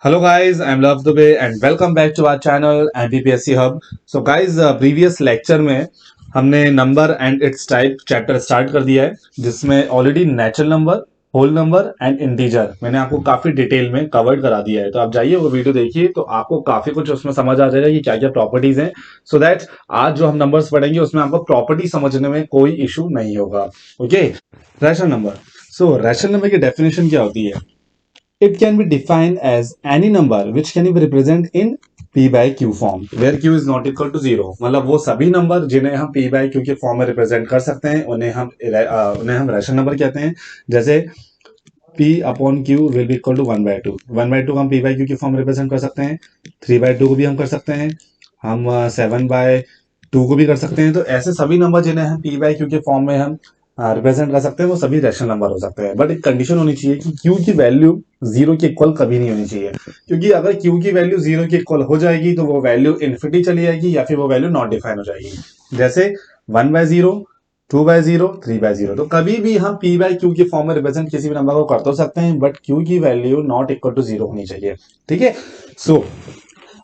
Hello guys, I'm Love Dubey and welcome back to our channel MPPSC Hub. So guys, previous lecture में हमने number and its type chapter start कर दिया है, जिसमें already natural number, whole number and integer मैंने आपको काफी detail में कवर्ड करा दिया है। तो आप जाइए वो वीडियो देखिए, तो आपको काफी कुछ उसमें समझ आ जाएगा कि क्या क्या प्रॉपर्टीज हैं, सो दैट आज जो हम नंबर्स पढ़ेंगे उसमें आपको प्रॉपर्टी समझने में कोई इशू नहीं होगा। Okay, rational number. सो रैशनल नंबर की डेफिनेशन क्या होती है? It can be defined as any number which can be represented in p by q form where q is not equal to 0। मतलब वो सभी नंबर जिन्हें हम p by q के फॉर्म में रिप्रेजेंट कर सकते हैं उन्हें हम रैशनल नंबर कहते हैं। जैसे p upon q will be equal to 1/2। 1/2 हम p by q के फॉर्म में रिप्रेजेंट कर सकते हैं, 3/2 को भी हम कर सकते हैं, हम 7/2 को भी कर सकते हैं। तो ऐसे सभी नंबर जिन्हें हम p by q के फॉर्म में हम रिप्रेजेंट कर सकते हैं वो सभी रैशनल नंबर हो सकते हैं। बट एक कंडीशन होनी चाहिए कि q की वैल्यू 0 के इक्वल कभी नहीं होनी चाहिए, क्योंकि अगर q की वैल्यू 0 के इक्वल हो जाएगी तो वो वैल्यू इन्फिनिटी चली जाएगी या फिर वो वैल्यू नॉट डिफाइन हो जाएगी। जैसे 1/0, 2/0, 3/0। तो कभी भी हम p बाई क्यू के फॉर्म में रिप्रेजेंट किसी भी नंबर को कर तो सकते हैं, बट q की वैल्यू नॉट इक्वल टू 0 होनी चाहिए। ठीक है। सो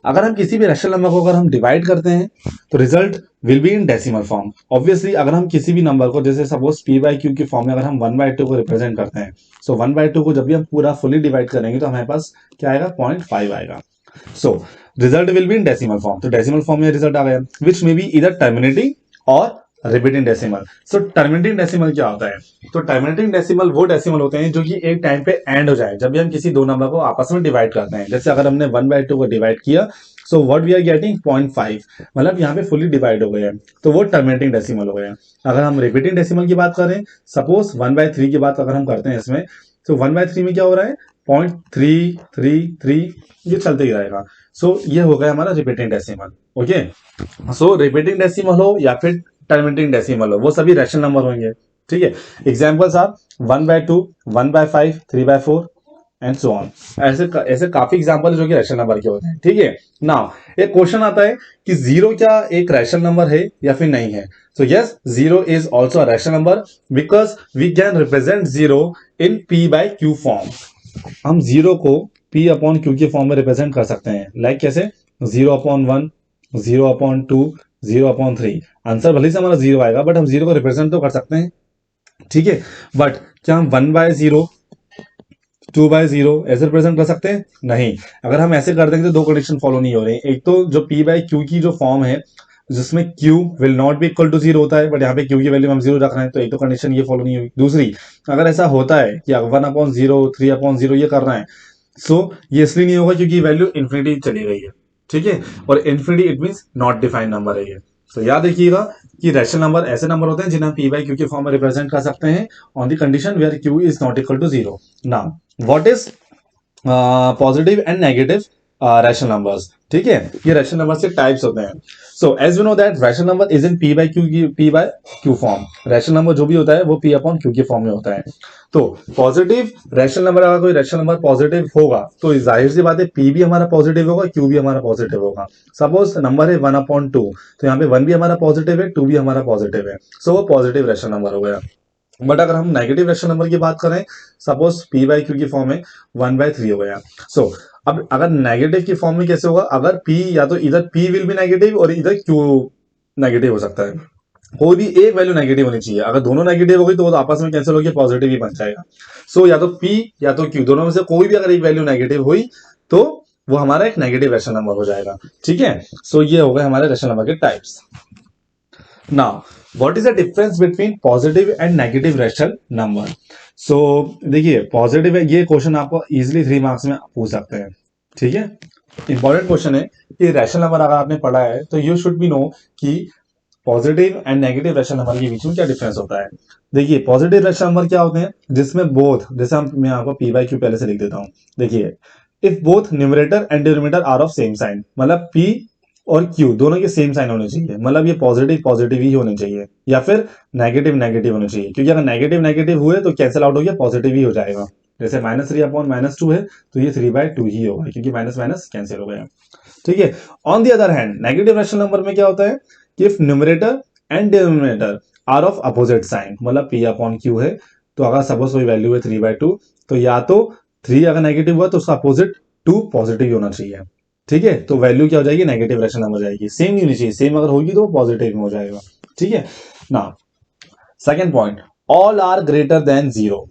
अगर हम किसी भी रैशनल नंबर को अगर हम डिवाइड करते हैं तो result will be in decimal form. Obviously अगर हम किसी भी नंबर को, जैसे सपोज p बाई क्यू की फॉर्म में अगर हम 1/2 को रिप्रेजेंट करते हैं, सो 1/2 को जब भी हम पूरा फुली डिवाइड करेंगे तो हमारे पास क्या आएगा? 0.5 आएगा। So result will be in decimal form. तो डेसिमल फॉर्म में रिजल्ट आ गया, विच मे बी इधर टर्मिनेटिंग और रिपीटिंग डेसिमल। सो टर्मिनेटिंग डेसिमल क्या होता है? तो टर्मिनेटिंग डेसिमल वो डेसिमल होते हैं जो कि एक टाइम पे एंड हो जाए जब भी हम किसी दो नंबर को आपस में डिवाइड करते हैं। जैसे अगर हमने 1/2 को डिवाइड किया, so what we are getting 0.5, मतलब यहाँ पे फुली डिवाइड हो गए हैं, तो वो टर्मिनेटिंग डेसिमल हो गया। अगर हम रिपीटिंग डेसिमल की बात करें, सपोज 1/3 की बात अगर हम करते हैं इसमें, तो 1/3 में क्या हो रहा है? 0.333, ये चलते ही रहेगा। सो ये हो गया हमारा रिपीटिंग डेसिमल। ओके, सो रिपीटिंग डेसिमल हो या फिर टर्मिनेटिंग डेसिमल हो, वो सभी रैशनल नंबर होंगे। ठीक है। Examples are 1/2, 1/5, 3/4 and so on. ऐसे ऐसे काफी एग्जांपल जो कि रैशनल नंबर के होते हैं। ठीक है। नाउ एक क्वेश्चन आता है कि जीरो क्या एक रैशनल नंबर है या फिर नहीं है? So yes, zero is also a rational number because we can represent zero in p by q form. हम जीरो को p अपॉन क्यू के फॉर्म में रिप्रेजेंट कर सकते हैं। लाइक कैसे? 0/1, 0/2, 0/3। आंसर भले से हमारा जीरो आएगा, बट हम जीरो को रिप्रेजेंट तो कर सकते हैं। ठीक है। बट क्या हम 1/0, 2/0 ऐसे रिप्रेजेंट कर सकते हैं? नहीं। अगर हम ऐसे कर देंगे तो दो कंडीशन फॉलो नहीं हो रही। एक तो जो p बाई क्यू की जो फॉर्म है जिसमें q will not be equal to 0 होता है, बट यहाँ पे q की वैल्यू हम 0 रख रहे हैं, तो एक तो कंडीशन ये फॉलो नहीं हुई। दूसरी, अगर ऐसा होता है कि 1/0, 3/0 ये कर रहे हैं, सो ये इसलिए नहीं होगा क्योंकि वैल्यू इन्फिनिटी चली गई है। ठीक है। और infinity it mean not defined number है ये। तो याद रखिएगा कि रैशनल नंबर ऐसे नंबर होते हैं जिन्हें हम p बाई क्यू के फॉर्म में रिप्रेजेंट कर सकते हैं on the condition where q is not equal to 0। Now what is positive and negative rational numbers? ठीक है। ये रैशनल नंबर के टाइप्स होते हैं। So as you know that rational number is in p by q form. Rational number जो भी होता है वो p अपॉन q के फॉर्म में होता है। तो पॉजिटिव रैशनल नंबर, अगर कोई रैशनल नंबर पॉजिटिव होगा तो जाहिर सी बात है p भी हमारा पॉजिटिव होगा, q भी हमारा पॉजिटिव होगा। सपोज नंबर है 1/2, तो यहाँ पे 1 भी हमारा पॉजिटिव है, 2 भी हमारा पॉजिटिव है, सो वो पॉजिटिव रैशनल नंबर हो गया। बट अगर हम नेगेटिव रैशनल नंबर की बात करें, सपोज p बाई क्यू की फॉर्म में 1/3 हो गया। सो अब अगर नेगेटिव की फॉर्म में कैसे होगा? अगर p या तो इधर p विल बी नेगेटिव और इधर q नेगेटिव हो सकता है। कोई भी एक वैल्यू नेगेटिव होनी चाहिए। अगर दोनों नेगेटिव हो गई तो वो आपस में कैंसिल होकर पॉजिटिव ही बन जाएगा। सो या तो p या तो q, दोनों में से कोई भी अगर एक वैल्यू नेगेटिव हुई तो वो हमारा एक नेगेटिव रैशनल नंबर हो जाएगा। ठीक है। सो ये हो गए हमारे रैशनल नंबर के types. Now what is the difference between positive and negative rational number? So देखिए, पॉजिटिव है, ये क्वेश्चन आपको इजीली 3 मार्क्स में पूछ सकते हैं। ठीक है। इंपॉर्टेंट क्वेश्चन है कि रैशनल नंबर अगर आपने पढ़ा है तो यू शुड बी नो कि positive and negative rational number के बीच में क्या डिफरेंस होता है। देखिए, पॉजिटिव रैशनल नंबर क्या होते हैं? जिसमें बोथ, जैसे हम, मैं आपको p बाई क्यू पहले से लिख देता हूं। देखिए, if both numerator and denominator are of same sign, मतलब p और q दोनों के सेम साइन होने चाहिए, मतलब ये पॉजिटिव पॉजिटिव ही होने चाहिए, या फिर नेगेटिव नेगेटिव होने चाहिए, क्योंकि अगर नेगेटिव नेगेटिव हुए तो कैंसिल आउट हो गया, पॉजिटिव ही हो जाएगा। जैसे -3/-2 है तो ये 3/2 ही होगा, क्योंकि माइनस माइनस कैंसिल हो गया। ठीक है। On the other hand negative rational number में क्या होता है कि if numerator and denominator are of opposite sign, मतलब p अपॉन क्यू है, तो अगर सपोज कोई वैल्यू है 3/2, तो या तो 3 अगर नेगेटिव हुआ तो उसका अपोजिट 2 पॉजिटिव ही होना चाहिए। ठीक है, तो वैल्यू क्या हो जाएगी, नेगेटिव रैशनल नंबर जाएगी, सेम नहीं होनी चाहिए, सेम अगर होगी तो वो पॉजिटिव में हो जाएगा। ठीक है ना। Second point, all are greater than 0।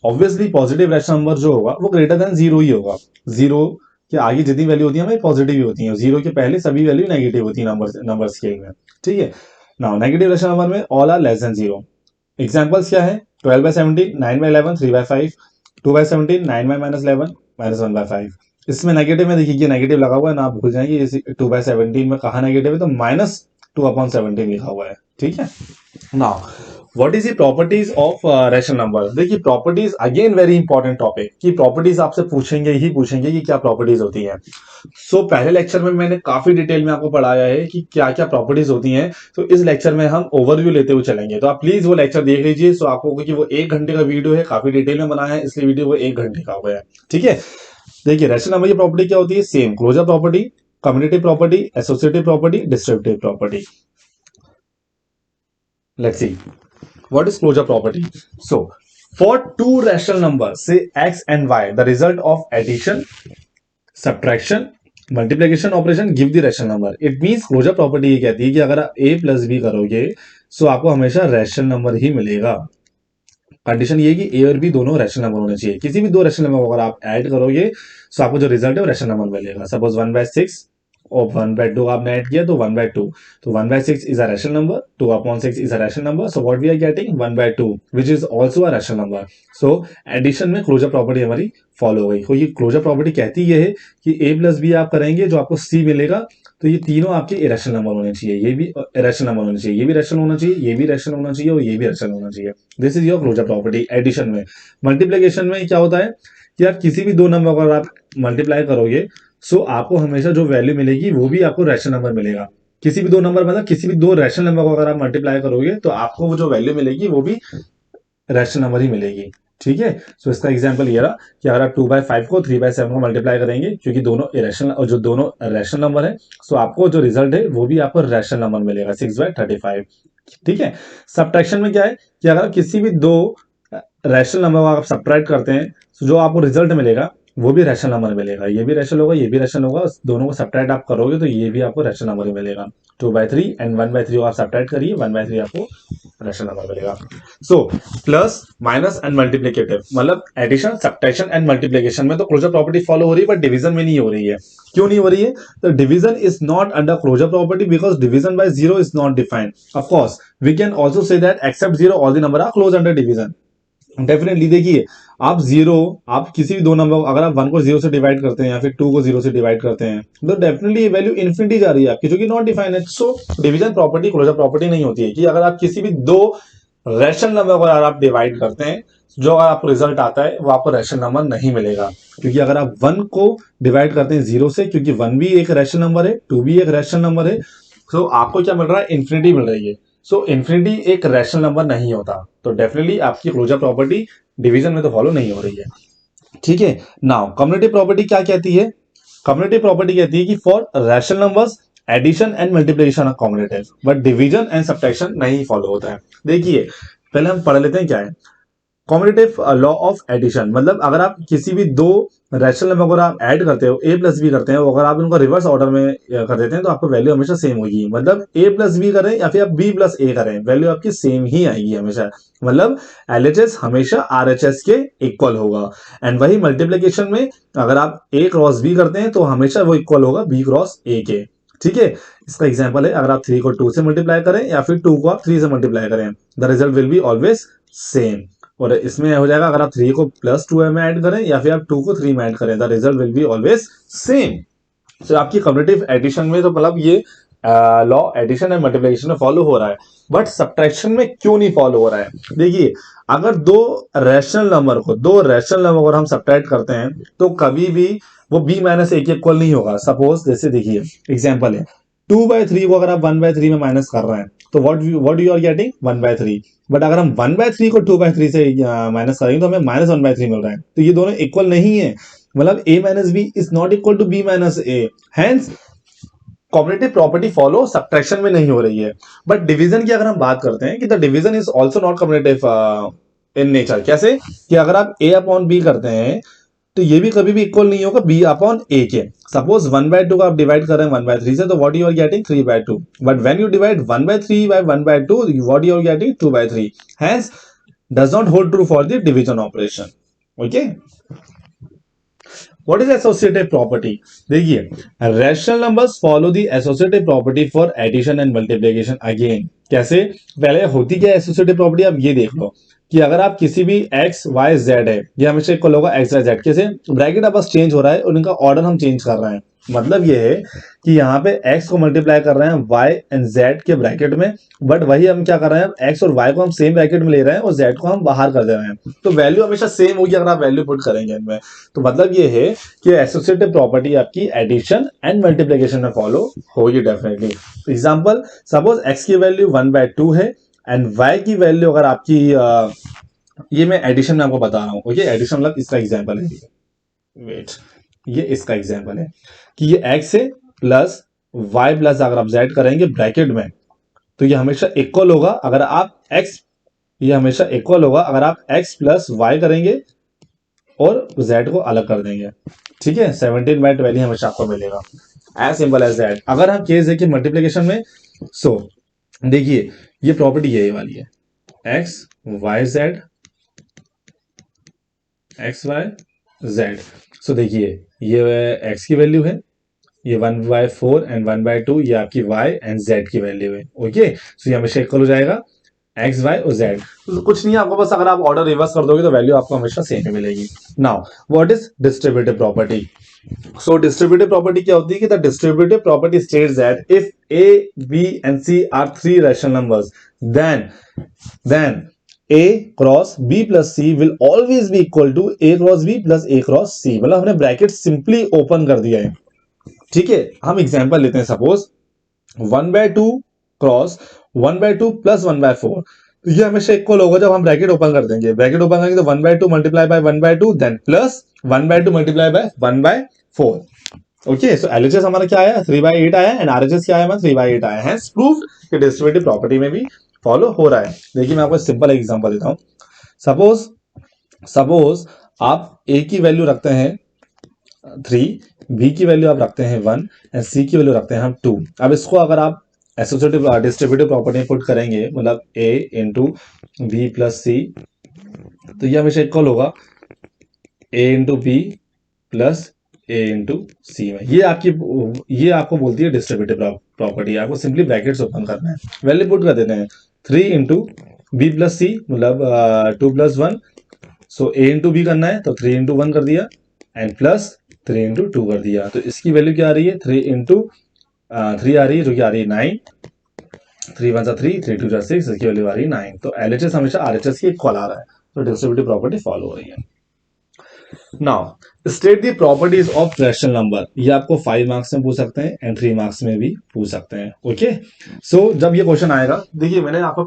Obviously positive rational number जो होगा वो ग्रेटर देन 0 ही होगा। 0 के आगे जितनी वैल्यू होती है हमें पॉजिटिव ही होती है, 0 के पहले सभी वैल्यू नेगेटिव होती है नंबर स्केल में। ठीक है ना। नेगेटिव रैशनल नंबर में all are less than 0। Examples क्या है, 12/17, 9/11, 3/5, 2/17, 9/-11, -1/5। इसमें नेगेटिव में देखिए नेगेटिव लगा हुआ है ना, आप भूल जाएंगे 2/17 में कहा नेगेटिव है, तो -2/17 लिखा हुआ है। ठीक है ना। What is the properties of rational number. देखिए properties again very important topic, कि प्रॉपर्टीज आपसे पूछेंगे ही पूछेंगे कि क्या प्रॉपर्टीज होती हैं। सो पहले लेक्चर में मैंने काफी डिटेल में आपको पढ़ाया है कि क्या क्या प्रॉपर्टीज होती हैं, तो इस लेक्चर में हम ओवरव्यू लेते हुए चलेंगे, तो आप प्लीज वो लेक्चर देख लीजिए। सो आपको, क्योंकि वो 1 घंटे का वीडियो है, काफी डिटेल में बनाया है, इसलिए वीडियो वो 1 घंटे का हो गया है। ठीक है, देखिए रैशनल नंबर की प्रॉपर्टी क्या होती है, same, closure property, commutative property, associative property, distributive property. Let's see what is closure property. So for two rational numbers say x and y, the result of addition, subtraction, multiplication operation give the rational number. It means closure property ये कहती है कि अगर आप a plus b करोगे तो आपको हमेशा रैशनल नंबर ही मिलेगा। कंडीशन ये कि a और b दोनों रैशनल नंबर होने चाहिए। किसी भी दो रैशनल नंबर को अगर आप ऐड करोगे तो आपको जो रिजल्ट है वो रैशनल नंबर मिलेगा। सपोज 1/6 और 1/2 आपने ऐड किया तो 1/2, तो 1/6 is a rational number, 2/6 is a rational number, so what we are getting 1/2 which is also a rational number. So addition में क्लोजर प्रॉपर्टी हमारी फॉलो हो गई। तो ये क्लोजर प्रॉपर्टी कहती है कि a प्लस बी आप करेंगे जो आपको c मिलेगा, तो ये तीनों आपके इरेशनल नंबर होने चाहिए, ये भी इरेशनल नंबर होने चाहिए, ये भी रैशनल होना चाहिए, ये भी रैशनल होना चाहिए और ये भी रैशनल होना चाहिए। This is your closure property addition में। मल्टीप्लिकेशन में क्या होता है कि आप किसी भी दो नंबर को अगर आप मल्टीप्लाई करोगे सो आपको हमेशा जो वैल्यू मिलेगी वो भी आपको रैशनल नंबर मिलेगा। किसी भी दो नंबर मतलब किसी भी दो रैशनल नंबर को अगर आप मल्टीप्लाई करोगे तो आपको वो जो वैल्यू मिलेगी वो भी रैशनल नंबर ही मिलेगी। ठीक है, सो इसका एग्जांपल ये रहा कि अगर आप 2/5 को 3/7 को मल्टीप्लाई करेंगे, क्योंकि दोनों इरेशनल और जो दोनों रैशनल नंबर है, सो आपको जो रिजल्ट है वो भी आपको रैशनल नंबर मिलेगा 6/35। ठीक है, सब्ट्रैक्शन में क्या है कि अगर किसी भी दो रैशनल नंबर को आप सब्ट्रैक्ट करते हैं तो जो आपको रिजल्ट मिलेगा वो भी रैशनल नंबर मिलेगा, ये भी रैशनल होगा, ये भी रैशनल होगा, दोनों को सब्ट्रैक्ट आप करोगे तो ये भी आपको रैशनल नंबर ही मिलेगा। 2/3 एंड 1/3 को आप सब्ट्रैक्ट करिए, 1/3 आपको रैशनल नंबर मिलेगा। So plus minus and multiplicative मतलब एडिशन, सब्ट्रैक्शन एंड मल्टीप्लिकेशन में तो क्लोजर प्रॉपर्टी फॉलो हो रही है, बट डिवीजन में नहीं हो रही है। क्यों नहीं हो रही है? तो division is not under closure property because division by zero is not defined. Of course we can also say that except zero all the number are close under division. Definitely देखिए, आप किसी भी दो नंबर, अगर आप 1 को 0 से divide करते हैं या फिर 2 को 0 से डिवाइड करते हैं तो डेफिनेटली वैल्यू इन्फिनिटी जा रही है आपकी, जो कि नॉट डिफाइंड है। So division property closure property नहीं होती है कि अगर आप किसी भी दो रैशनल नंबर को अगर आप डिवाइड करते हैं जो अगर आपको रिजल्ट आता है वो आपको रैशनल नंबर नहीं मिलेगा। क्योंकि अगर आप 1 को डिवाइड करते हैं 0 से, क्योंकि 1 भी एक रैशनल नंबर है, 2 भी एक रैशनल नंबर है, तो आपको क्या मिल रहा है, इन्फिनिटी मिल रही है। सो इन्फिनिटी एक रैशनल नंबर नहीं होता, तो डेफिनेटली आपकी क्लोजर प्रॉपर्टी डिवीजन में तो फॉलो नहीं हो रही है। ठीक है, नाउ कम्युटेटिव प्रॉपर्टी क्या कहती है? कम्युटेटिव प्रॉपर्टी कहती है कि for rational numbers addition and multiplication are commutative, but division and subtraction नहीं फॉलो होता है। देखिए पहले हम पढ़ लेते हैं क्या है कॉम्पिटेटिव लॉ ऑफ एडिशन। मतलब अगर आप किसी भी दो रैशनल नंबर को आप ऐड करते हो, a प्लस बी करते हैं, अगर आप उनको रिवर्स ऑर्डर में कर देते हैं तो आपको वैल्यू हमेशा सेम होगी। मतलब a प्लस बी करें या फिर आप b प्लस a करें, वैल्यू आपकी सेम ही आएगी हमेशा। मतलब LHS हमेशा RHS के इक्वल होगा। एंड वही मल्टीप्लीकेशन में अगर आप a क्रॉस b करते हैं तो हमेशा वो इक्वल होगा b क्रॉस a के। ठीक है, इसका एग्जाम्पल है अगर आप 3 को 2 से मल्टीप्लाई करें या फिर 2 को आप 3 से मल्टीप्लाई करें, the result will be always same. और इसमें हो जाएगा अगर आप 3 को +2 में ऐड करें या फिर आप 2 को 3 में ऐड करें, the result will be always same. तो आपकी कम्युटेटिव एडिशन में तो मतलब ये लॉ एडिशन एंड मल्टीप्लिकेशन में फॉलो हो रहा है, बट सब्ट्रैक्शन में क्यों नहीं फॉलो हो रहा है? देखिए अगर दो रैशनल नंबर को हम सब्ट्रैक्ट करते हैं तो कभी भी वो b माइनस a के इक्वल नहीं होगा। सपोज जैसे देखिए एग्जांपल है 2/3 को अगर आप 1/3 में माइनस कर रहे हैं तो what you are getting 1/3, but अगर हम 1/3 को 2/3 से माइनस करेंगे तो हमें -1/3 मिल रहा है। तो ये दोनों इक्वल नहीं है, मतलब a minus B is not equal to b minus A, hence commutative property follow subtraction में नहीं हो रही है। बट डिवीजन की अगर हम बात करते हैं कि the division is also not competitive in nature. कैसे कि अगर आप a अपॉन b करते हैं तो ये भी कभी भी इक्वल नहीं होगा b अपॉन a के। सपोज 1/2 को आप डिवाइड कर रहे हैं 1/3 से, तो what you are getting 3/2, but when you divide 1/3 by 1/2 what you are getting 2/3, hence does not hold true for the division operation. Okay, what is associative property? देखिए, rational numbers follow the associative property for addition and multiplication. Again कैसे? पहले होती क्या associative property, आप ये देख लो कि अगर आप किसी भी एक्स वाई जेड है, ये हमेशा इक्वल होगा एक्स वाई जेड। कैसे? ब्रैकेट अब बस चेंज हो रहा है और इनका ऑर्डर हम चेंज कर रहे हैं। मतलब ये है कि यहाँ पे x को मल्टीप्लाई कर रहे हैं y एंड z के ब्रैकेट में, बट वही हम क्या कर रहे हैं, x और y को हम सेम ब्रैकेट में ले रहे हैं और z को हम बाहर कर दे रहे हैं। तो वैल्यू हमेशा सेम होगी अगर आप वैल्यू पुट करेंगे इनमें। तो मतलब ये है कि एसोसिएटिव प्रॉपर्टी आपकी एडिशन एंड मल्टीप्लिकेशन में फॉलो होगी डेफिनेटली। एग्जाम्पल, सपोज x की वैल्यू 1/2 है एंड y की वैल्यू अगर आपकी ये मैं एडिशन में आपको बता रहा हूँ। ओके, एडिशन मतलब इसका एग्जाम्पल है, वेट, ये इसका एग्जाम्पल है कि ये x है प्लस y प्लस अगर आप z करेंगे ब्रैकेट में, तो ये हमेशा इक्वल होगा अगर आप x, ये हमेशा इक्वल होगा अगर आप x प्लस y करेंगे और z को अलग कर देंगे। ठीक है, 17/12 हमेशा आपको मिलेगा, एज सिंपल एज दैट। अगर हम केस देखिए मल्टीप्लिकेशन में, सो देखिए ये प्रॉपर्टी ये वाली है, x y z x y z। सो देखिए ये x की वैल्यू है, ये 1/4 एंड 1/2 ये आपकी y एंड z की वैल्यू है। ओके, सो ये हमेशा इक्वल हो जाएगा x y और z। तो कुछ नहीं है आपको, बस अगर आप ऑर्डर रिवर्स कर दोगे तो वैल्यू आपको हमेशा सेम ही मिलेगी। Now what is distributive property? So distributive property क्या होती है कि the distributive property states that if a b and c are three rational numbers, then a cross b plus c will always be equal to a cross b plus a cross c। मतलब हमने bracket simply open कर दिया है। ठीक है, हम example लेते हैं, सपोज 1/2 क्रॉस 1/2 प्लस 1/4, तो ये हमेशा इक्वल होगा जब हम ब्रैकेट ओपन कर देंगे। ब्रैकेट ओपन करेंगे तो 1/2 multiply by 1/2 then plus 1/2 multiply by 1/4। Okay, so LHS हमारा क्या आया, 3/8 आया एंड आरएचएस क्या आया, 3/8 आया। हेंस प्रूव्ड कि डिस्ट्रीब्यूटिव प्रॉपर्टी में भी फॉलो हो रहा है। देखिए मैं आपको सिंपल एग्जांपल देता हूं। सपोज आप a की वैल्यू रखते हैं 3, b की वैल्यू आप रखते हैं 1 एंड c की वैल्यू रखते हैं हम 2। अब इसको अगर आप एसोसिएटिव डिस्ट्रीब्यूटिव प्रॉपर्टी पुट करेंगे, मतलब a into B plus c, तो ये हमेशा इक्वल होगा a into B plus a into c में। ये आपको बोलती है डिस्ट्रीब्यूटिव प्रॉपर्टी। आपको सिंपली ब्रैकेट्स ओपन करना है, वैल्यू पुट कर देते हैं 3 इंटू बी प्लस सी, मतलब 2 plus 1, so a into B करना है तो 3 इंटू 1 कर दिया एंड प्लस 3 इंटू 2 कर दिया। तो इसकी वैल्यू क्या आ रही है, 3 इंटू 3 आ रही है, जो कि आ रही है 9, 3 1 3, 3 2 6, इसकी वैल्यू आ रही है 9। तो एलएचएस हमेशा आरएचएस की इक्वल आ रहा है, तो डिस्ट्रीब्यूटिव प्रॉपर्टी फॉलो हो रही है। Now state the properties of rational number. ये आपको 5 मार्क्स में पूछ सकते हैं एंड 3 मार्क्स में भी पूछ सकते हैं। ओके, सो जब ये क्वेश्चन आएगा, देखिए मैंने आपको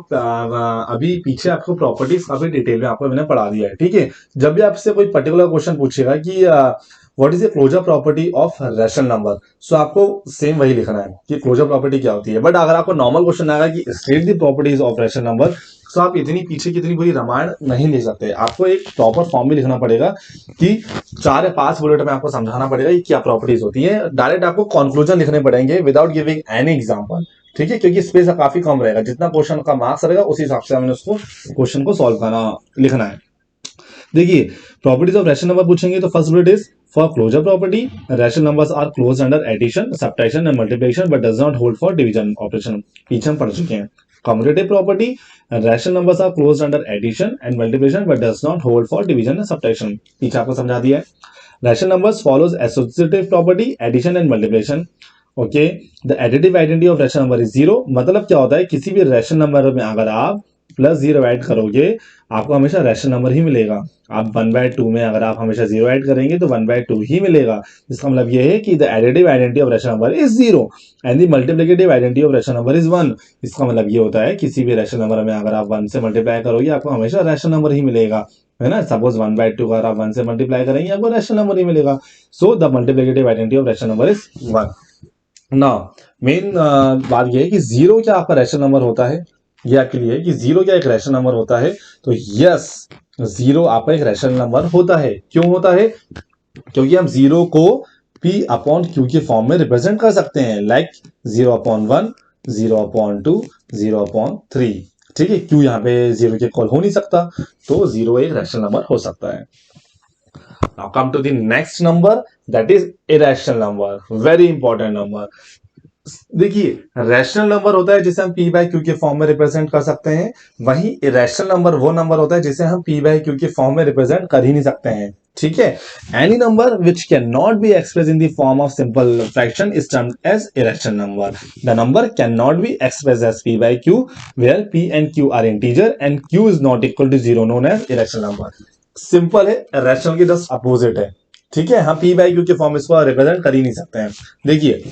अभी पीछे आपको प्रॉपर्टीज काफी डिटेल में आपको मैंने पढ़ा दिया है। ठीक है, जब भी आपसे कोई पर्टिकुलर क्वेश्चन पूछेगा कि what is the closure property of rational number, so आपको सेम वही लिखना है कि क्लोजर प्रॉपर्टी क्या होती है। बट अगर आपको नॉर्मल क्वेश्चन आएगा कि state the properties of rational number, तो आप इतनी पीछे की इतनी पूरी रामायण नहीं लिख सकते। आपको एक प्रॉपर फॉर्म में लिखना पड़ेगा कि 4 या 5 बुलेट में आपको समझाना पड़ेगा कि क्या प्रॉपर्टीज होती है। डायरेक्ट आपको कंक्लूजन लिखने पड़ेंगे विदाउट गिविंग एनी एग्जांपल। ठीक है, क्योंकि स्पेस काफी कम रहेगा, जितना क्वेश्चन का मार्क्स रहेगा उसी हिसाब से हमें उसको क्वेश्चन को सॉल्व करना लिखना है। देखिए प्रॉपर्टीज ऑफ रैशनल नंबर पूछेंगे तो first bullet is for closure property, rational numbers are close under addition, subtraction and multiplication but does not hold for division operation. पीछे हम पढ़ चुके हैं। Commutative property, rational numbers are close under addition and multiplication but does not hold for division and subtraction. पीछे आपको समझा दिया है। Rational numbers follows associative property, addition and multiplication. Okay, the additive identity of rational number is 0। मतलब क्या होता है, किसी भी रैशनल नंबर में अगर आप प्लस 0 ऐड करोगे आपको हमेशा रैशनल नंबर ही मिलेगा। आप 1/2 में अगर आप हमेशा 0 ऐड करेंगे तो 1/2 ही मिलेगा। इसका मतलब यह है कि the additive identity of rational number is 0 and the multiplicative identity of rational number is 1। इसका मतलब ये होता है किसी भी रैशनल नंबर में अगर आप 1 से मल्टीप्लाई करोगे आपको हमेशा रैशनल नंबर ही मिलेगा, है ना। सपोज 1/2 अगर आप 1 से मल्टीप्लाई करेंगे आपको रैशनल नंबर ही मिलेगा। So the multiplicative identity of rational number is 1। Now main बात यह है कि 0 क्या आपका रैशनल नंबर होता है, ये आपके लिए कि 0 क्या एक रैशनल नंबर होता है। तो यस, 0 आपका एक रैशनल नंबर होता है। क्यों होता है, क्योंकि हम जीरो को p अपॉन q के फॉर्म में रिप्रेजेंट कर सकते हैं, लाइक 0/1, 0/2, 0/3। ठीक है, q यहाँ पे जीरो के इक्वल हो नहीं सकता, तो जीरो एक रैशनल नंबर हो सकता है। Now come to the next number, that is irrational number, very important number। देखिए, रैशनल नंबर होता है जिसे हम p बाय क्यू के फॉर्म में रिप्रेजेंट कर सकते हैं, वही इरेशनल नंबर वो नंबर होता है जिसे हम p बाय क्यू के फॉर्म में रिप्रेजेंट कर ही नहीं सकते हैं। ठीक है, any number which can not be express in the form of simple fraction is termed as irrational number. The number can not be express as p by q where p and q are integer and q is not equal to zero, known as irrational number. Simple है, rational की just opposite है। ठीक है, हम p by q के form इसको represent कर ही नहीं सकते हैं। देखिए,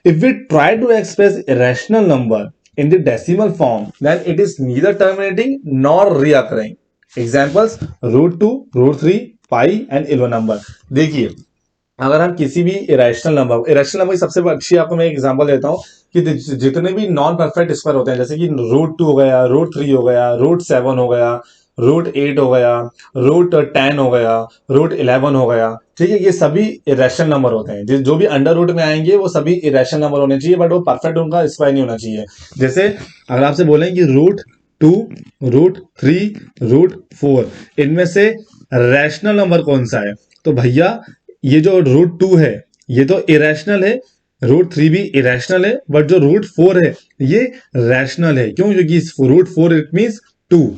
if we try to express irrational number in the decimal form then it is neither terminating nor recurring. Examples √2, √3, pi and even number. देखिए, अगर हम किसी भी इरेशनल नंबर की सबसे अच्छी आपको मैं एग्जांपल देता हूं कि जितने भी नॉन परफेक्ट स्क्वायर होते हैं, जैसे कि √2 हो गया, √3 हो गया, √7 हो गया, √8 हो गया, √10 हो गया, √11 हो गया। ठीक है, ये सभी इरेशनल नंबर होते हैं। जो भी अंडर रूट में आएंगे वो सभी इरेशनल नंबर होने चाहिए, बट वो परफेक्ट उनका स्क्वायर नहीं होना चाहिए। जैसे अगर आपसे बोलें कि √2, √3, √4, इनमें से रैशनल नंबर कौन सा है, तो भैया ये जो √2 है ये तो इरेशनल है, √3 भी इरेशनल है, बट जो √4 है ये रैशनल है। क्यों? क्योंकि √4 इट मीन्स 2,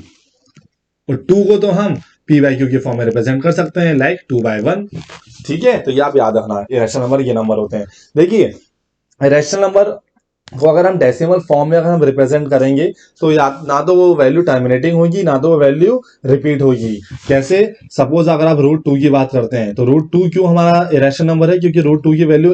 और 2 को तो हम p बाई क्यू के फॉर्म में रिप्रेजेंट कर सकते हैं, लाइक 2/1। ठीक है, तो ये आप याद रखना, इरेशनल नंबर ये नंबर होते हैं। देखिए, इरेशनल नंबर को अगर हम डेसिमल फॉर्म में अगर हम रिप्रेजेंट करेंगे तो ना तो वो वैल्यू टर्मिनेटिंग होगी, ना तो वो वैल्यू रिपीट होगी। कैसे? सपोज अगर आप √2 की बात करते हैं तो √2 क्यों हमारा इरेशनल नंबर है? क्योंकि √2 की वैल्यू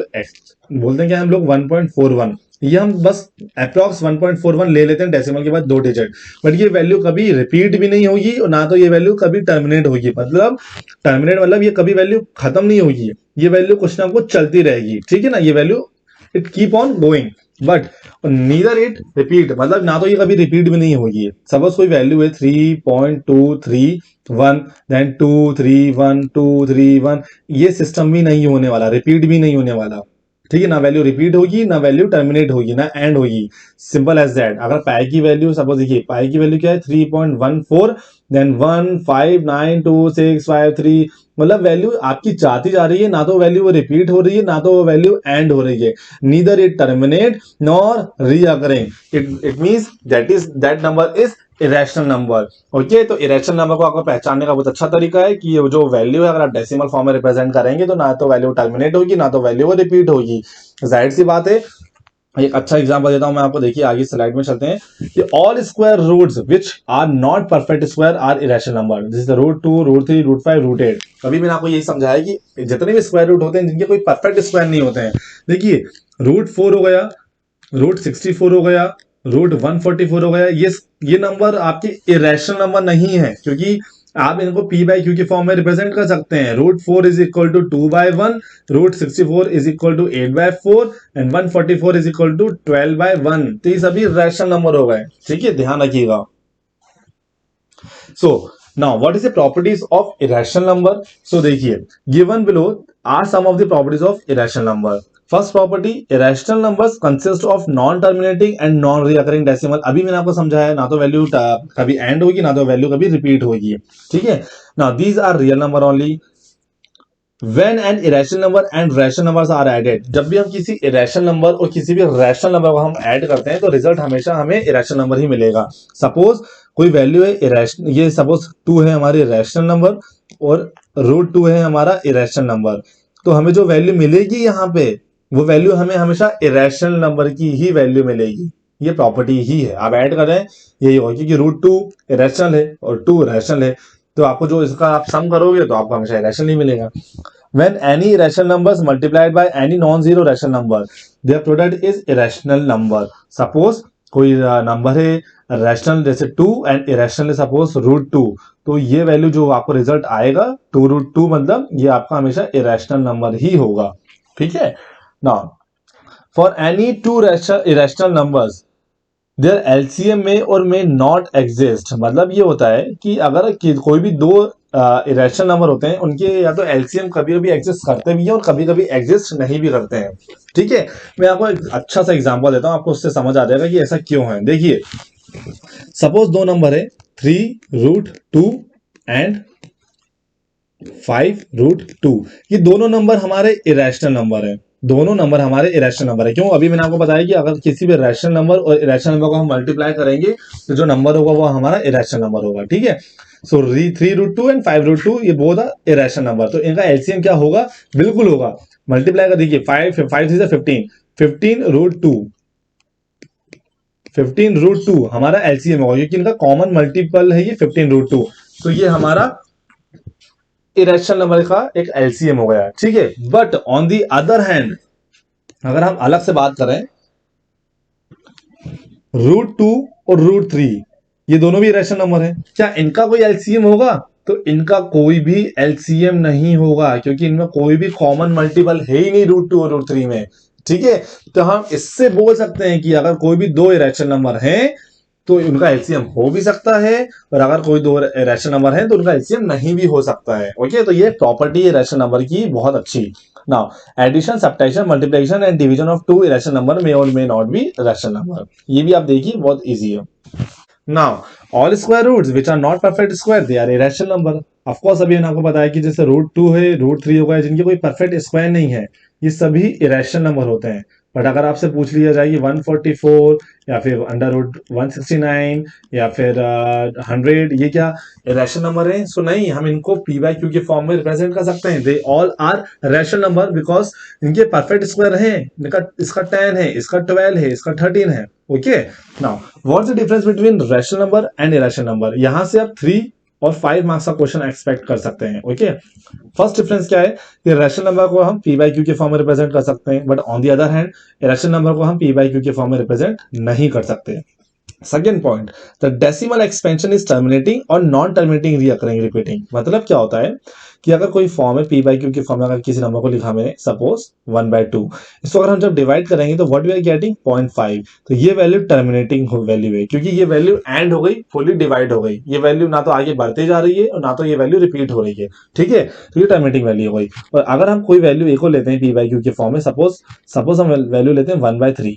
बोलते हैं कि हम लोग 1.41, ये हम बस अप्रॉक्स 1.41 ले लेते हैं डेसिमल के बाद 2 डिजिट, बट ये वैल्यू कभी रिपीट भी नहीं होगी और ना तो ये वैल्यू कभी टर्मिनेट होगी। मतलब टर्मिनेट मतलब ये कभी वैल्यू खत्म नहीं होगी, ये वैल्यू कुछ ना कुछ चलती रहेगी। ठीक है ना, ये value it keep on going, but neither it repeat, मतलब ना तो ये कभी रिपीट भी नहीं होगी। सपोज कोई वैल्यू है 3.231, देन 231, 231, ये सिस्टम भी नहीं होने वाला, रिपीट भी नहीं होने वाला। ठीक है ना, वैल्यू रिपीट होगी, ना वैल्यू टर्मिनेट होगी, ना एंड होगी, सिंपल एज दैट। अगर पाई की वैल्यू सपोज, देखिए पाई की वैल्यू क्या है 3.14, देन 1592653, मतलब वैल्यू आपकी जाती जा रही है, ना तो वैल्यू वो रिपीट हो रही है, ना तो वो वैल्यू एंड हो रही है। Neither it terminate nor recurring, it means that number is irrational number. Okay, तो इरेशनल नंबर को आपको पहचानने का बहुत अच्छा तरीका है कि ये जो वैल्यू है अगर आप डेसिमल फॉर्म में रिप्रेजेंट करेंगे तो ना तो वैल्यू टर्मिनेट होगी, ना तो वैल्यू वो रिपीट होगी। जाहिर सी बात है। एक अच्छा एग्जांपल देता हूं मैं आपको, देखिए आगे स्लाइड में चलते हैं कि all square roots which are not perfect square are irrational number. This is √2, √3, √5, √8। कभी मैंने आपको यही समझाया कि जितने भी स्क्वायर रूट होते हैं जिनके कोई परफेक्ट स्क्वायर नहीं होते हैं। देखिए, √4 हो गया, √64 हो गया, √144 हो गया, ये नंबर आपके इरेशनल नंबर नहीं है, क्योंकि आप इनको p बाई क्यू के फॉर्म में रिप्रेजेंट कर सकते हैं। √4 is equal to 2/1, √64 is equal to 8/4 and 144 is equal to 12/1। तो ये सभी रैशनल नंबर हो गए। ठीक है, ध्यान रखिएगा। So now what is the properties of irrational number? So देखिए, given below are some of the properties of irrational number. First property, irrational numbers consist of non terminating and non recurring decimal. अभी मैंने आपको समझाया, ना तो value कभी and होगी, ना तो वैल्यू कभी रिपीट होगी। ठीक है, now these are real number only when an irrational number and rational numbers are added। जब भी हम किसी irrational नंबर और किसी भी रैशनल नंबर को हम ऐड करते हैं तो रिजल्ट हमेशा हमें irrational नंबर ही मिलेगा। सपोज कोई वैल्यू है इरेशनल, ये सपोज 2 है हमारी रैशनल नंबर और √2 है हमारा इरेशनल नंबर, तो हमें जो वैल्यू मिलेगी यहाँ पे वो वैल्यू हमें हमेशा इरेशनल नंबर की ही वैल्यू मिलेगी। ये प्रॉपर्टी ही है, आप ऐड कर रहे हैं यही होगा, क्योंकि √2 इरेशनल है और 2 रैशनल है, तो आपको जो इसका आप सम करोगे तो आपको हमेशा इरेशनल ही मिलेगा। When any rational numbers multiplied by any non-zero rational number, their product is irrational number। Suppose कोई नंबर है रैशनल जैसे 2 एंड इरेशनल है सपोज √2, तो ये वैल्यू जो आपको रिजल्ट आएगा 2√2, मतलब ये आपका हमेशा इरेशनल नंबर ही होगा। ठीक है, now for any two irrational numbers their LCM में और में नॉट एग्जिस्ट, मतलब ये होता है कि अगर कोई भी दो इरेशनल नंबर होते हैं, उनके या तो एलसीएम कभी कभी एग्जिस्ट करते भी हैं और कभी कभी एग्जिस्ट नहीं भी करते हैं। ठीक है, मैं आपको एक अच्छा सा एग्जांपल देता हूं, आपको उससे समझ आ जाएगा कि ऐसा क्यों है। देखिए, सपोज दो नंबर है 3√2 एंड 5√2, ये दोनों नंबर हमारे इरेशनल नंबर है। दोनों नंबर हमारे इरेशनल नंबर है। क्यों? अभी मैंने आपको बताया कि अगर किसी भी रैशनल नंबर और इरेशनल नंबर को हम मल्टीप्लाई करेंगे तो जो नंबर होगा वो हमारा इरेशनल नंबर होगा। ठीक है, सो 3√2 एंड 5√2 ये बोथ आर इरेशनल नंबर, तो इनका एलसीएम क्या होगा? बिल्कुल होगा, मल्टीप्लाई कर दीजिए, 5 15 15√2 हमारा एलसीएम होगा, क्योंकि इनका कॉमन मल्टीपल है ये 15√2, तो ये हमारा इरेशनल नंबर का एक एलसीएम हो गया। ठीक है, but on the other hand अगर हम अलग से बात करें, √2 और √3 ये दोनों भी इरेशनल नंबर है, क्या इनका कोई एलसीएम होगा? तो इनका कोई भी एलसीएम नहीं होगा, क्योंकि इनमें कोई भी कॉमन मल्टीपल है ही नहीं √2 और √3 में। ठीक है, तो हम इससे बोल सकते हैं कि अगर कोई भी दो इरेशनल नंबर हैं तो उनका एलसीएम हो भी सकता है, और अगर कोई दो रैशनल नंबर है तो उनका एलसीएम नहीं भी हो सकता है। ओके, तो ये प्रॉपर्टी है रैशनल नंबर की बहुत अच्छी। Now addition, subtraction, multiplication and division of two irrational number may और may not be rational number, ये भी आप देखिए बहुत इजी है। Now all square roots which are not perfect square they are irrational number. Of course अभी मैंने आपको बताया कि जैसे √2 है, √3 हो गया, जिनके कोई परफेक्ट स्क्वायर नहीं है, ये सभी इरेशनल नंबर होते हैं। बट अगर आपसे पूछ लिया जाए कि 144 या फिर √169 या फिर 100, ये क्या रैशनल नंबर है? सो नहीं, हम इनको पी बाई क्यू के फॉर्म में रिप्रेजेंट कर सकते हैं। They all are rational number because इनके परफेक्ट स्क्वायर है। इनका इसका 10 है, इसका 12 है, इसका 13 है। Okay, now what's the difference between rational number and irrational number? यहां से आप 3 और 5 मार्क्स का क्वेश्चन एक्सपेक्ट कर सकते हैं। ओके, फर्स्ट डिफरेंस क्या है कि रैशनल नंबर को हम पी बाई क्यू के फॉर्म में रिप्रेजेंट कर सकते हैं, but on the other hand irrational number को हम पी बाई क्यू के फॉर्म में रिप्रेजेंट नहीं कर सकते। Second point, the decimal expansion is terminating और नॉन टर्मिनेटिंग रीअकरिंग रिपीटिंग। मतलब क्या होता है कि अगर कोई फॉर्म है पी बाई क्यू के फॉर्म में, अगर किसी नंबर को लिखा मैंने सपोज 1/2, इसको अगर हम जब डिवाइड करेंगे तो व्हाट वी आर गेटिंग 0.5, तो ये वैल्यू टर्मिनेटिंग वैल्यू है, क्योंकि ये वैल्यू एंड हो गई, फुली डिवाइड हो गई, ये वैल्यू ना तो आगे बढ़ते जा रही है और ना तो ये वैल्यू रिपीट हो रही है। ठीक है, तो ये टर्मिनेटिंग वैल्यू हो गई। और अगर हम कोई वैल्यू ए को लेते हैं पी बाई क्यू के फॉर्म में, सपोज हम वैल्यू लेते हैं 1/3,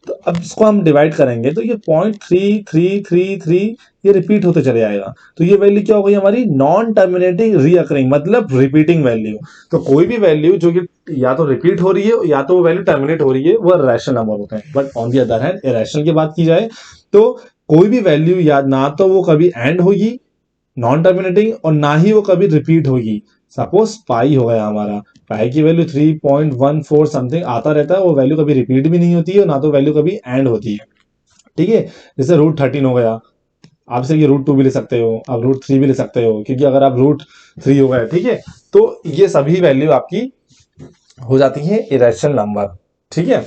तो अब इसको हम डिवाइड करेंगे तो ये 0.3333 ये रिपीट होते चले जाएगा, तो ये वैल्यू क्या हो गई हमारी? नॉन टर्मिनेटिंग रीअकरिंग, मतलब रिपीटिंग वैल्यू। तो कोई भी वैल्यू जो कि या तो रिपीट हो रही है या तो वो वैल्यू टर्मिनेट हो रही है, वो रैशनल नंबर होते हैं। But on the other hand irrational की बात की जाए तो कोई भी वैल्यू या ना तो वो कभी एंड होगी नॉन टर्मिनेटिंग, और ना ही वो कभी रिपीट होगी। सपोज पाई हो गया हमारा, पाई की वैल्यू 3.14 समथिंग आता रहता है, वो वैल्यू कभी रिपीट भी नहीं होती है, ना तो वैल्यू कभी एंड होती है। ठीक है, जैसे √13 हो गया, आप से ये √2 भी ले सकते हो, आप √3 भी ले सकते हो, क्योंकि अगर आप √3 हो गया, ठीक है, तो ये सभी वैल्यू आपकी हो जाती है इरेशनल नंबर। ठीक है,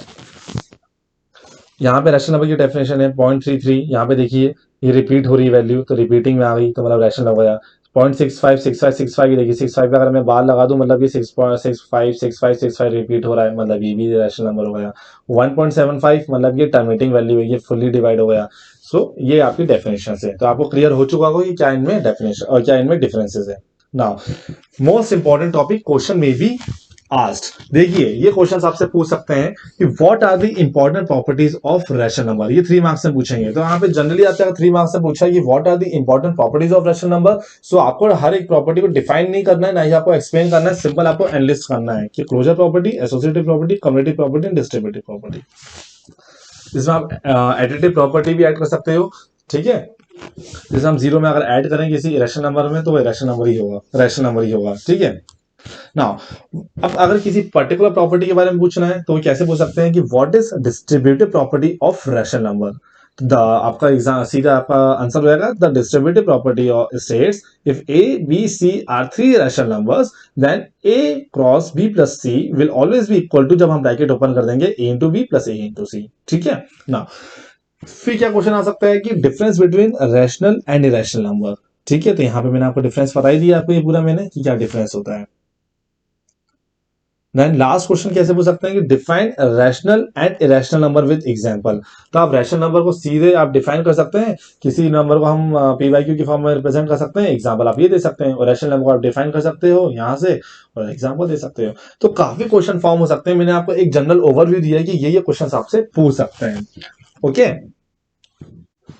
यहाँ पे रैशनल नंबर की डेफिनेशन है 0.33, यहाँ पे देखिए ये रिपीट हो रही है वैल्यू, तो रिपीटिंग में आ गई, तो मतलब रैशनल हो गया। 0.65 65 ये देखिए 65 पे अगर मैं बार लगा दूं, मतलब ये 6.65 रिपीट हो रहा है, मतलब ये भी रैशनल नंबर हो गया। 1.75 मतलब ये टर्मिनेटिंग वैल्यू है, ये फुल्ली डिवाइड हो गया। सो ये आपकी डेफिनेशन है, तो आपको क्लियर हो चुका होगा कि क्या इनमें डेफिनेशन और क्या इनमें डिफरेंसेस है। Now most important topic question में भी आस्क्ड, देखिए ये क्वेश्चन आपसे पूछ सकते हैं कि what are the important properties of rational number, ये 3 मार्क्स में पूछेंगे। तो यहाँ पे जनरली आपसे अगर 3 मार्क्स में पूछा कि what are the important properties of rational number, so आपको हर एक प्रॉपर्टी को डिफाइन नहीं करना है, ना ही आपको एक्सप्लेन करना है, सिंपल आपको एनालिस्ट करना है कि closure property, associative property, commutative property and distributive property. इसमें आप एडिटिव प्रॉपर्टी भी ऐड कर सकते हो। ठीक है, जैसे हम 0 में अगर ऐड करें किसी रैशनल नंबर में तो वो रैशनल नंबर ही होगा, रैशनल नंबर ही होगा। ठीक है, नाउ अब अगर किसी पर्टिकुलर प्रॉपर्टी के बारे में पूछना है तो कैसे पूछ सकते हैं कि what is distributive property of rational number. The आपका एग्जाम सीधा आपका आंसर हो जाएगा, the distributive property states if A B C are 3 rational numbers then A cross B plus C will always be equal to, जब हम bracket open कर देंगे, A into B plus A into C. ठीक है, now फिर क्या question आ सकता है कि difference between rational and irrational number. ठीक है, तो यहाँ पे मैंने आपको डिफरेंस बता ही दिया, आपको ये पूरा मैंने कि क्या डिफरेंस होता है। देन लास्ट क्वेश्चन कैसे पूछ सकते हैं कि define rational and irrational number with example. तो आप रैशनल नंबर को सीधे आप डिफाइन कर सकते हैं, किसी नंबर को हम पी वाई क्यू की फॉर्म में रिप्रेजेंट कर सकते हैं, एग्जांपल आप ये दे सकते हैं, और रैशनल नंबर को आप डिफाइन कर सकते हो यहाँ से और एग्जांपल दे सकते हो। तो काफी क्वेश्चन फॉर्म हो सकते हैं। मैंने आपको एक जनरल ओवरव्यू दिया है कि ये क्वेश्चन आपसे पूछ सकते हैं। Okay,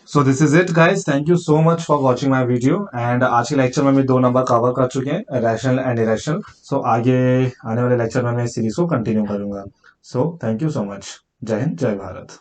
so this is it guys, thank you so much for watching my video. And आज के लेक्चर में हम 2 नंबर कवर कर चुके हैं, रैशनल एंड इरेशनल। सो आगे आने वाले लेक्चर में मैं इस सीरीज को कंटिन्यू करूंगा। So thank you so much. जय हिंद, जय भारत।